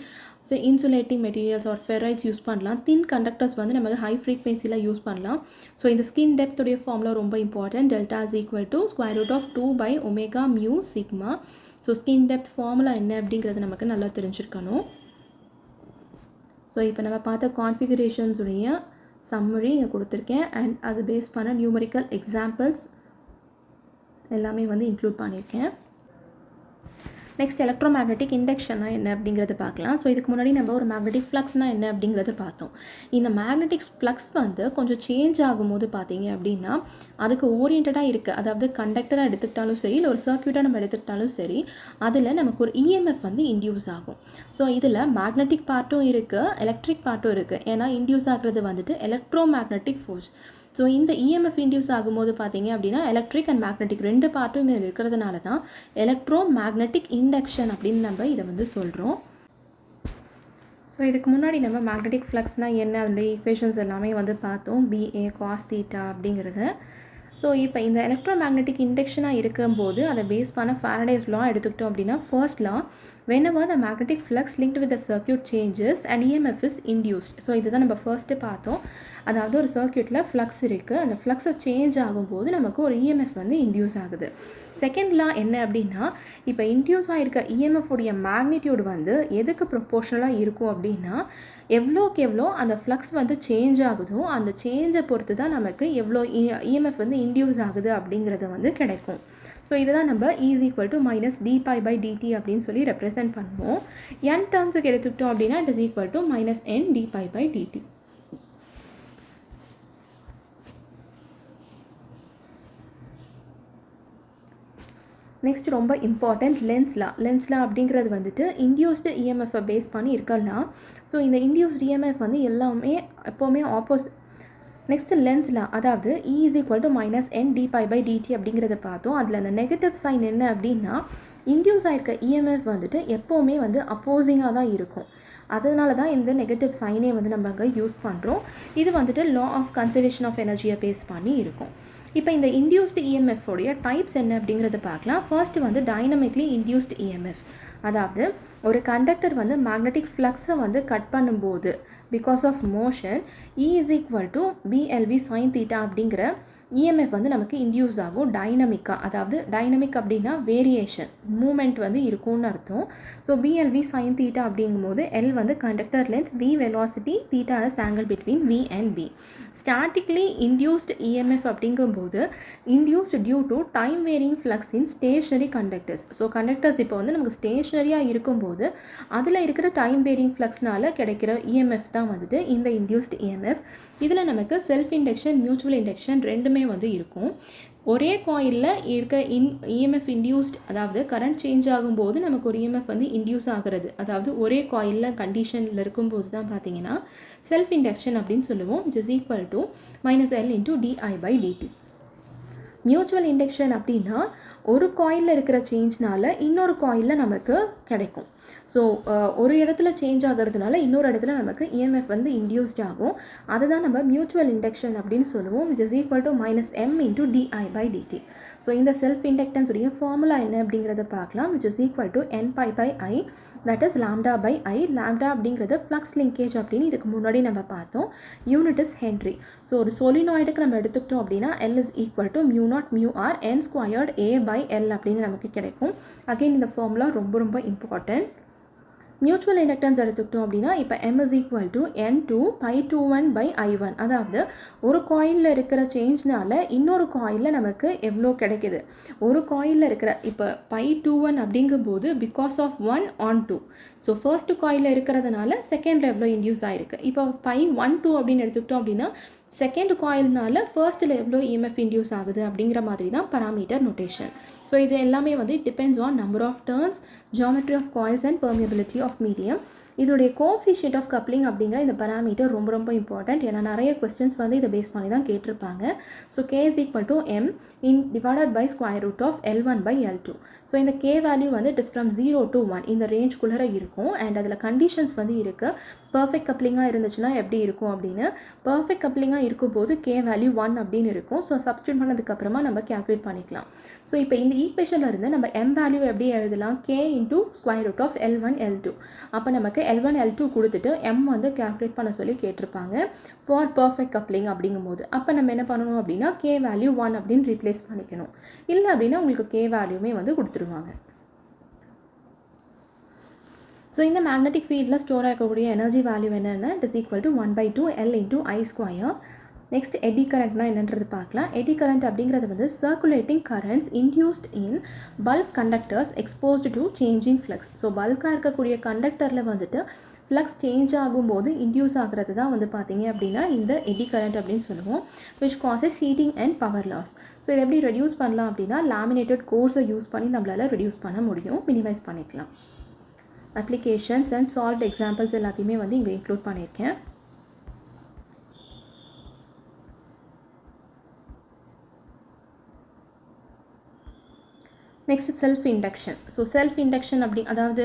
insulating materials or ferrites use பண்ணலாம். தின் கண்டக்டர்ஸ் வந்து நமக்கு ஹை ஃப்ரீக்வன்சியில் யூஸ் பண்ணலாம். ஸோ இந்த ஸ்கின் டெப்த்துடைய ஃபார்முலா ரொம்ப important. Delta is equal to square root of 2 by omega mu sigma. So skin depth formula என்ன அப்படிங்கிறது நமக்கு நல்லா தெரிஞ்சிருக்கணும். ஸோ இப்போ நம்ம பார்த்த கான்ஃபிகரேஷன்ஸ் உடைய சம்மரி இங்கே கொடுத்துருக்கேன் அண்ட் அது பேஸ் பண்ண நியூமரிக்கல் எக்ஸாம்பிள்ஸ் எல்லாமே வந்து இன்க்ளூட் பண்ணியிருக்கேன். நெக்ஸ்ட் எலக்ட்ரோமேக்னெட்டிக் இண்டக்ஷன்னா என்ன அப்படிங்கிறத பார்க்கலாம். ஸோ இதுக்கு முன்னாடி நம்ம ஒரு மேக்னெட்டிக் ஃப்ளக்ஸ்னால் என்ன அப்படிங்கிறத பார்த்தோம். இந்த மேக்னெட்டிக் ஃப்ளக்ஸ் வந்து கொஞ்சம் சேஞ்ச் ஆகும்போது பார்த்தீங்க அப்படின்னா அதுக்கு ஓரியன்டாக இருக்குது. அதாவது கண்டக்டராக எடுத்துக்கிட்டாலும் சரி, இல்லை ஒரு சர்க்யூட்டாக நம்ம எடுத்துக்கிட்டாலும் சரி, அதில் நமக்கு ஒரு இஎம்எஃப் வந்து இன்டியூஸ் ஆகும். ஸோ இதில் மேக்னெட்டிக் பார்ட்டும் இருக்குது, எலக்ட்ரிக் பார்ட்டும் இருக்குது. ஏன்னா இன்டியூஸ் ஆகிறது வந்துட்டு எலக்ட்ரோமேக்னெட்டிக் ஃபோர்ஸ். ஸோ இந்த இஎம்எஃப் இன்டியூஸ் ஆகும்போது பார்த்தீங்க அப்படின்னா எலக்ட்ரிக் அண்ட் மேக்னெட்டிக் ரெண்டு பார்ட்டும் இருக்கிறதுனால தான் எலக்ட்ரோ மேக்னெட்டிக் இண்டக்ஷன் அப்படின்னு நம்ம இதை வந்து சொல்கிறோம். ஸோ இதுக்கு முன்னாடி நம்ம மேக்னெட்டிக் ஃப்ளக்ஸ்னால் என்ன, அதனுடைய ஈக்குவேஷன்ஸ் எல்லாமே வந்து பார்த்தோம், BA cos θ அப்படிங்கிறது. ஸோ இப்போ இந்த எலக்ட்ரோ மேக்னெட்டிக் இண்டக்ஷனாக இருக்கும்போது அதை பேஸ் பண்ண ஃபாரடேஸ் லா எடுத்துக்கிட்டோம் அப்படின்னா first law, whenever the magnetic flux linked with the circuit changes and EMF is induced. So இதுதான் நம்ம ஃபர்ஸ்ட்டு பார்த்தோம். அதாவது ஒரு சர்க்யூட்டில் ஃப்ளக்ஸ் இருக்குது, அந்த ஃப்ளக்ஸை சேஞ்ச் ஆகும்போது நமக்கு ஒரு இஎம்எஃப் வந்து இன்டியூஸ் ஆகுது. செகண்ட் லா என்ன அப்படின்னா, இப்போ இன்டியூஸ் ஆகிருக்க இஎம்எஃப் உடைய மேக்னிடியூட் வந்து எதுக்கு ப்ரொப்போர்ஷனலாக இருக்கும் அப்படின்னா எவ்வளோக்கு எவ்வளோ அந்த ஃப்ளக்ஸ் வந்து சேஞ்ச் ஆகுதோ அந்த சேஞ்சை பொறுத்து தான் நமக்கு எவ்வளோ இஎம்எஃப் வந்து இன்டியூஸ் ஆகுது அப்படிங்கிறது வந்து கிடைக்கும். ஸோ இதுதான் நம்ம is equal to minus dπ/dt அப்படின்னு சொல்லி ரெப்ரசென்ட் பண்ணுவோம். n டேர்ம்ஸுக்கு எடுத்துக்கிட்டோம் அப்படின்னா it is equal to minus n dπ/dt. Next ரொம்ப இம்பார்ட்டண்ட் லென்ஸ் லா அப்படிங்கிறது வந்துட்டு இன்டியூஸ்டு இஎம்எஃப்பை பேஸ் பண்ணி இருக்கலாம். ஸோ இந்த இன்டியூஸ்டு இஎம்எஃப் வந்து எல்லாமே எப்போவுமே நெக்ஸ்ட்டு லென்ஸ் லா, அதாவது E is equal to minus n dπ/dt அப்படிங்கிறத பார்த்தோம். அதில் அந்த நெகட்டிவ் சைன் என்ன அப்படின்னா இன்டியூஸ் ஆகிருக்க இஎம்எஃப் வந்துட்டு எப்போவுமே வந்து அப்போசிங்காக தான் இருக்கும். அதனால தான் இந்த நெகட்டிவ் சைனே வந்து நம்ம அங்கே யூஸ் பண்ணுறோம். இது வந்துட்டு லா ஆஃப் கன்சர்வேஷன் ஆஃப் எனர்ஜியை பேஸ் பண்ணி இருக்கும். இப்போ இந்த இன்டியூஸ்டு இஎம்எஃப் உடைய டைப்ஸ் என்ன அப்படிங்கிறத பார்க்கலாம். ஃபர்ஸ்ட் வந்து டைனமிக்லி இன்டியூஸ்டு இஎம்எஃப், அதாவது ஒரு கண்டக்டர் வந்து மேக்னெட்டிக் ஃப்ளக்ஸை வந்து கட் பண்ணும்போது because of motion E is equal to BLV sin θ அப்படிங்கிற இஎம்எஃப் வந்து நமக்கு இன்டியூஸ் ஆகும் டைனமிக்காக. அதாவது டைனமிக் அப்படின்னா வேரியேஷன், மூமெண்ட் வந்து இருக்கும்னு அர்த்தம். ஸோ BLV sin θ அப்படிங்கும்போது L வந்து conductor length, V velocity, θ is angle between V and B. Statically induced EMF அப்படிங்கும்போது induced due to time varying flux in stationary conductors. So conductors இப்போ வந்து நமக்கு ஸ்டேஷ்னரியாக இருக்கும்போது அதில் இருக்கிற டைம் வேரியிங் ஃப்ளக்ஸ்னால் கிடைக்கிற இஎம்எஃப் தான் வந்துட்டு இந்த இன்டியூஸ்டு இஎம்எஃப். இதில் நமக்கு செல்ஃப் இண்டக்ஷன், மியூச்சுவல் இண்டக்ஷன் ரெண்டுமே வந்து இருக்கும். ஒரே காயிலில் இருக்க இஎம்எஃப் இன்டியூஸ்ட், அதாவது கரண்ட் சேஞ்ச் ஆகும்போது நமக்கு ஒரு இஎம்எஃப் வந்து இன்டியூஸ் ஆகிறது, அதாவது ஒரே காயிலில் கண்டிஷனில் இருக்கும்போது தான் பார்த்தீங்கன்னா செல்ஃப் இண்டக்ஷன் அப்படின்னு சொல்லுவோம். which is equal to minus L into di/dt. Mutual induction அப்படின்னா ஒரு காயிலில் இருக்கிற சேஞ்ச்னால இன்னொரு காயிலில் நமக்கு கிடைக்கும். ஸோ ஒரு இடத்துல சேஞ்ச் ஆகிறதுனால இன்னொரு இடத்துல நமக்கு இஎம்எஃப் வந்து இன்டியூஸ்ட் ஆகும். அதை தான் நம்ம மியூச்சுவல் இண்டக்ஷன் அப்படின்னு சொல்லுவோம். which is equal to minus M into di/dt. So இந்த செல்ஃப் இண்டக்டன்ஸ் உடைய ஃபார்முலா என்ன அப்படிங்கிறத பார்க்கலாம். which is equal to n⁻/i, that is λ/i. Lambda அப்படிங்கிறது ஃப்ளக்ஸ் லிங்கேஜ் அப்படின்னு இதுக்கு முன்னாடி நம்ம பார்த்தோம். Unit is Henry. ஸோ ஒரு சொலினாய்டுக்கு நம்ம எடுத்துக்கிட்டோம் அப்படின்னா L is equal to μ0 μr n squared A/L அப்படின்னு நமக்கு கிடைக்கும். அகைன் இந்த ஃபார்முலா ரொம்ப ரொம்ப இம்பார்ட்டன்ட். மியூச்சுவல் இண்டக்டன்ஸ் எடுத்துக்கிட்டோம் அப்படின்னா இப்போ M is equal to N2π21/I1. அதாவது ஒரு காயிலில் இருக்கிற சேஞ்ச்னால இன்னொரு காயிலில் நமக்கு எவ்வளோ கிடைக்குது. ஒரு காயிலில் இருக்கிற இப்போ π21 அப்படிங்கும்போது because of 1 on 2. So first காயிலில் இருக்கிறதுனால செகண்டில் எவ்வளோ இன்டியூஸ் ஆகிருக்கு. இப்போ π12 அப்படின்னு எடுத்துக்கிட்டோம் அப்படின்னா செகண்ட் காயில்னால ஃபர்ஸ்ட்டில் எவ்வளோ இஎம்எஃப் இன்டியூஸ் ஆகுது அப்படிங்கிற மாதிரி தான் பராமீட்டர் நோட்டேஷன். ஸோ இது எல்லாமே வந்து depends on number of turns, geometry of coils and permeability of medium. இதோடைய கோஎஃபிஷியன்ட் ஆஃப் கப்ளிங் அப்படிங்கிற இந்த பராமீட்டர் ரொம்ப ரொம்ப இம்பார்ட்டன்ட். ஏன்னா நிறைய கொஸ்டின்ஸ் வந்து இதை பேஸ் பண்ணி தான் கேட்டிருப்பாங்க. So K is equal to M divided by square root of L1/L2. So இந்த K வேல்யூ வந்து இட் இஸ் ஃப்ரம் 0 to 1 இந்த ரேஞ்ச்குள்ளே இருக்கும். அண்ட் அதில் கண்டிஷன்ஸ் வந்து இருக்குது. பர்ஃபெக்ட் கப்ளிங்காக இருந்துச்சுன்னா எப்படி இருக்கும் அப்படின்னு. பர்ஃபெக்ட் கப்ளிங்காக இருக்கும்போது K வேல்யூ 1 அப்படின்னு இருக்கும். ஸோ சப்ஸ்டியூட் பண்ணதுக்கப்புறமா நம்ம கேல்குலேட் பண்ணிக்கலாம். ஸோ இப்போ இந்த ஈக்குவேஷனில் இருந்து நம்ம M வேல்யூ எப்படி எழுதலாம், K into square root of L1 L2. அப்போ நமக்கு L1 L2 கொடுத்துட்டு M வந்து கேல்குலேட் பண்ண சொல்லி கேட்டிருப்பாங்க ஃபார் பர்ஃபெக்ட் கப்ளிங் அப்படிங்கும்போது. அப்போ நம்ம என்ன பண்ணணும் அப்படின்னா K வேல்யூ 1 அப்படின்னு ரீப்ளேஸ் பண்ணிக்கணும். இல்லை அப்படின்னா உங்களுக்கு K வேல்யூமே வந்து கொடுத்துருவாங்க. ஸோ இந்த மேக்னெட்டிக் ஃபீல்டில் ஸ்டோர் ஆகக்கூடிய எனர்ஜி வேல்யூ என்னென்னா it is equal to 1/2 L into I square. Next eddy கரண்ட்னா என்னன்றது பார்க்கலாம். எடி கரண்ட் அப்படிங்கிறது வந்து circulating currents induced in bulk conductors exposed to changing flux. So பல்காக இருக்கக்கூடிய கண்டக்டரில் வந்துட்டு ஃப்ளக்ஸ் சேஞ்ச் ஆகும்போது இன்டியூஸ் ஆகிறது தான் வந்து பார்த்திங்க அப்படின்னா இந்த எடி கரண்ட் அப்படின்னு சொல்லுவோம். Which causes heating and power loss. So இதை எப்படி ரெடியூஸ் பண்ணலாம் அப்படின்னா லேமினேட்டட் கோர்ஸை யூஸ் பண்ணி நம்மளால் ரெடியூஸ் பண்ண முடியும், மினிமைஸ் பண்ணிக்கலாம். அப்ளிகேஷன்ஸ் அண்ட் சால்வ்ட் எக்ஸாம்பிள்ஸ் எல்லாத்தையுமே வந்து இங்கே இன்க்ளூட் பண்ணியிருக்கேன். Next self induction. So self induction அப்படி அதாவது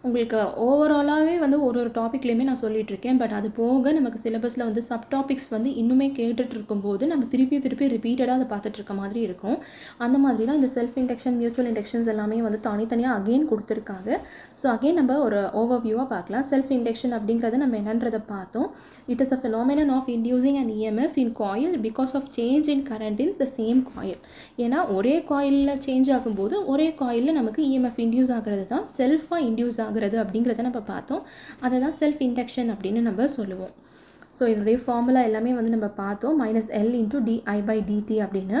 உங்களுக்கு ஓவராலாகவே வந்து ஒரு டாப்பிக்லேயுமே நான் சொல்லிகிட்ருக்கேன். பட் அது போக நமக்கு சிலபஸில் வந்து சப் டாபிக்ஸ் வந்து இன்னுமே கேட்டுட்டு இருக்கும்போது நம்ம திருப்பி ரிப்பீட்டடாக அதை பார்த்துட்ருக்க மாதிரி இருக்கும். அந்த மாதிரி தான் இந்த செல்ஃப் இண்டக்ஷன், மியூச்சுவல் இண்டக்ஷன்ஸ் எல்லாமே வந்து தனித்தனியாக அகெயின் கொடுத்துருக்காங்க. ஸோ அகெயின் நம்ம ஒரு ஓவர்வியூவாக பார்க்கலாம். செல்ஃப் இண்டக்ஷன் அப்படிங்கிறது நம்ம என்னன்றதை பார்த்தோம். It is a phenomenon of inducing and EMF in coil because of change in current in the same coil. ஏன்னா ஒரே காயிலில் சேஞ்ச் ஆகும்போது ஒரே காயிலில் நமக்கு EMF இன்டியூஸ் ஆகிறது தான் செல்ஃபாக இன்டியூஸ் ஆகிறது அப்படிங்கிறத நம்ம பார்த்தோம். அதை தான் செல்ஃப் இண்டக்ஷன் அப்படின்னு நம்ம சொல்லுவோம். ஸோ இதனுடைய ஃபார்முலா எல்லாமே வந்து நம்ம பார்த்தோம். -L into di/dt அப்படின்னு.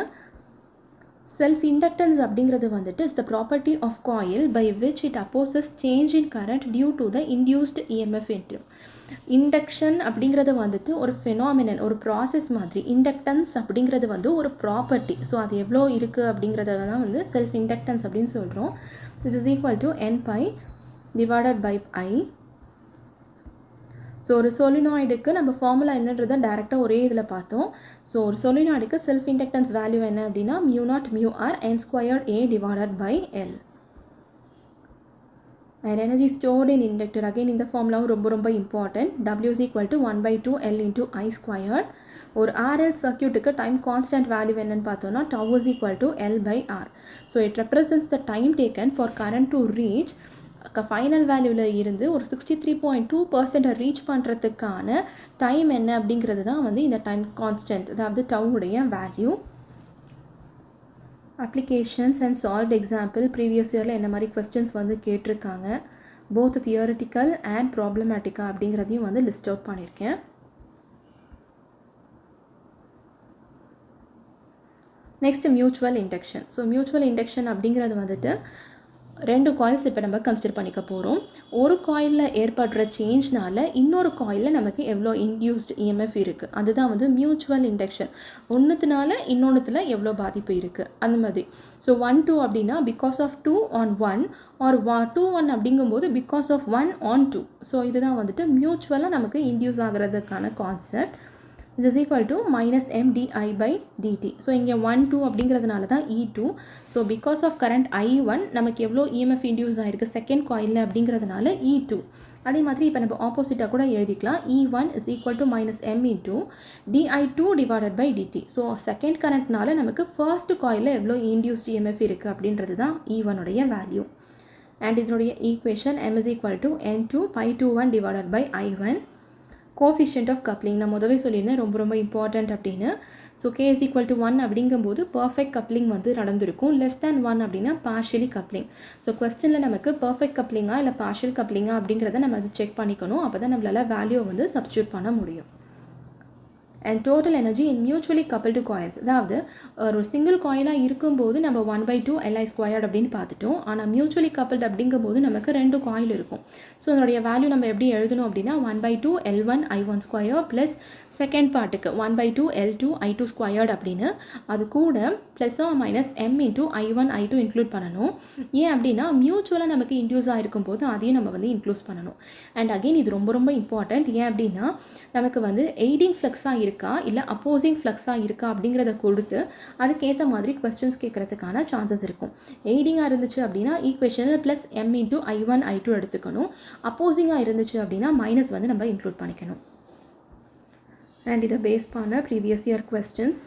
செல்ஃப் இண்டக்டன்ஸ் அப்படிங்கிறது வந்துட்டு is the property of coil by which it opposes change in current due to the induced EMF இன்ட்ரூ. இண்டக்ஷன் அப்படிங்கிறது வந்துட்டு ஒரு ஃபெனாமினன், ஒரு ப்ராசஸ் மாதிரி. இண்டக்டன்ஸ் அப்படிங்கிறது வந்து ஒரு ப்ராப்பர்ட்டி. ஸோ அது எவ்வளோ இருக்குது அப்படிங்கிறத தான் வந்து செல்ஃப் இண்டக்டன்ஸ் அப்படின்னு சொல்கிறோம். This is equal to N/i divided by I. So ஒரு சொலினாய்டுக்கு நம்ம ஃபார்முலா என்னன்றதை டேரெக்டாக ஒரே இதில் பார்த்தோம். ஸோ ஒரு சொலினாய்டுக்கு செல்ஃப் இண்டக்டன்ஸ் வேல்யூ என்ன அப்படின்னா μ0 μr N² A divided by L. And energy stored in inductor, again இந்த ஃபார்முலாவும் ரொம்ப important. W is equal to 1/2 L into I squared. ஒரு RL சர்க்யூட்டுக்கு டைம் கான்ஸ்டன்ட் வேல்யூ என்னன்னு பார்த்தோம்னா tau is equal to L by R. So it represents the time taken for current to reach final வேல்யூவில் இருந்து ஒரு 63.2% reach பண்ணுறதுக்கான time என்ன அப்படிங்கிறது தான் வந்து இந்த டைம் கான்ஸ்டன்ட், அதாவது டவுடைய value. Applications and solved example. Previous இயரில் என்ன மாதிரி கொஸ்டின்ஸ் வந்து கேட்டிருக்காங்க, போத் தியரிட்டிக்கல் அண்ட் ப்ராப்ளமேட்டிக்கா அப்படிங்கிறதையும் வந்து லிஸ்ட் அவுட் பண்ணியிருக்கேன். Next mutual induction. So mutual induction அப்படிங்கிறது வந்துட்டு ரெண்டு காயில்ஸ் இப்போ நம்ம கன்சிடர் பண்ணிக்க போகிறோம். ஒரு காயிலில் ஏற்படுற சேஞ்ச்னால இன்னொரு காயிலில் நமக்கு எவ்வளோ இன்டியூஸ்டு EMF இருக்குது, அதுதான் வந்து மியூச்சுவல் இண்டக்ஷன். ஒன்றுத்துனால இன்னொன்றுத்தில் எவ்வளோ பாதிப்பு இருக்குது அந்த மாதிரி. ஸோ 1-2 அப்படின்னா பிகாஸ் ஆஃப் 2 on 1 or 2-1 அப்படிங்கும்போது பிகாஸ் ஆஃப் 1 on 2. ஸோ இதுதான் வந்துட்டு மியூச்சுவலாக நமக்கு இன்டியூஸ் ஆகிறதுக்கான concept. This is equal to -mdi/dt. So இங்கே 1-2 அப்படிங்கிறதுனால தான் E2. So because of current I1 நமக்கு எவ்வளோ EMF இன்டியூஸ் ஆகிருக்கு செகண்ட் காயிலில் அப்படிங்கிறதுனால E2. அதே மாதிரி இப்போ நம்ம ஆப்போசிட்டாக கூட எழுதிக்கலாம். E1 is equal to -m into di2 divided by dt. So second கரண்ட்னால நமக்கு ஃபர்ஸ்ட் காயிலில் எவ்வளோ இன்டியூஸ்ட் EMF இருக்குது அப்படின்றது தான் E1 உடைய வேல்யூ. அண்ட் இதனுடைய equation m is equal to n2 pi21 divided by I1. Coefficient of coupling நான் முதவே சொல்லியிருந்தேன், ரொம்ப இம்பார்ட்டண்ட் அப்படின்னு. So k is equal to 1 அப்படிங்கும்போது பர்ஃபெக்ட் கப்ளிங் வந்து நடந்திருக்கும். லெஸ் தேன் 1 அப்படின்னா பார்ஷியலி கப்ளிங். ஸோ கொஸ்டினில் நமக்கு பர்ஃபெக்ட் கப்ளிங்கா இல்லை பார்ஷியல் கப்ளிங்கா அப்படிங்கிறத நம்ம அது செக் பண்ணிக்கணும். அப்போ தான் நம்மளால் வேல்யூவை வந்து சப்ஸ்டியூட் பண்ண முடியும். And total energy in mutually coupled coils, அதாவது ஒரு சிங்கிள் காயிலாக இருக்கும்போது நம்ம 1/2 Li ஸ்கொயர்ட் அப்படின்னு பார்த்துட்டோம். ஆனால் மியூச்சுவலி கப்பிள்டு அப்படிங்கும்போது நமக்கு ரெண்டு காயில் இருக்கும். ஸோ அதனுடைய வேல்யூ நம்ம எப்படி எழுதணும் அப்படின்னா 1/2 L1 I1 square plus second பார்ட்டுக்கு 1/2 L2 I2 ஸ்கொயர்ட் அப்படின்னு, அது கூட plus or minus m into I1 I2 include பண்ணணும். ஏன் அப்படின்னா மியூச்சுவலாக நமக்கு இன்டியூஸ் ஆகிருக்கும் போது அதையும் நம்ம வந்து இன்க்ளூஸ் பண்ணணும். அண்ட் அகெயின் இது ரொம்ப இம்பார்ட்டண்ட். ஏன் அப்படின்னா நமக்கு வந்து எய்டிங் ஃப்ளக்ஸாக இருக்கா இல்லை அப்போசிங் ஃப்ளக்ஸாக இருக்கா அப்படிங்கிறத கொடுத்து அதுக்கேற்ற மாதிரி கொஸ்டின்ஸ் கேட்குறதுக்கான சான்சஸ் இருக்கும். எய்டிங்காக இருந்துச்சு அப்படின்னா ஈக்குவேஷனில் plus m into I1 I2 எடுத்துக்கணும். அப்போசிங்காக இருந்துச்சு அப்படின்னா மைனஸ் வந்து நம்ம இன்க்ளூட் பண்ணிக்கணும். அண்ட் இதை பேஸ் பண்ண ப்ரீவியஸ் இயர் கொஸ்டின்ஸ்.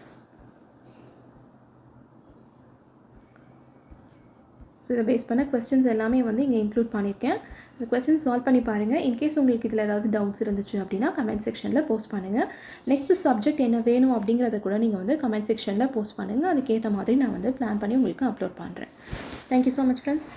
ஸோ இதை பேஸ் பண்ண கொஸ்டின்ஸ் எல்லாமே வந்து இங்கே இன்க்ளூட் பண்ணியிருக்கேன். இந்த கொஸ்டின் சால்வ் பண்ணி பாருங்கள். இன்கேஸ் உங்களுக்கு இதில் ஏதாவது டவுட்ஸ் இருந்துச்சு அப்படின்னா கமெண்ட் செக்ஷனில் போஸ்ட் பண்ணுங்கள். நெக்ஸ்ட் சப்ஜெக்ட் என்ன வேணும் அப்படிங்கிறத கூட நீங்கள் வந்து கமெண்ட் செக்ஷனில் போஸ்ட் பண்ணுங்கள். அதுக்கேற்ற மாதிரி நான் வந்து பிளான் பண்ணி உங்களுக்கு அப்லோட் பண்ணுறேன். Thank you so much friends.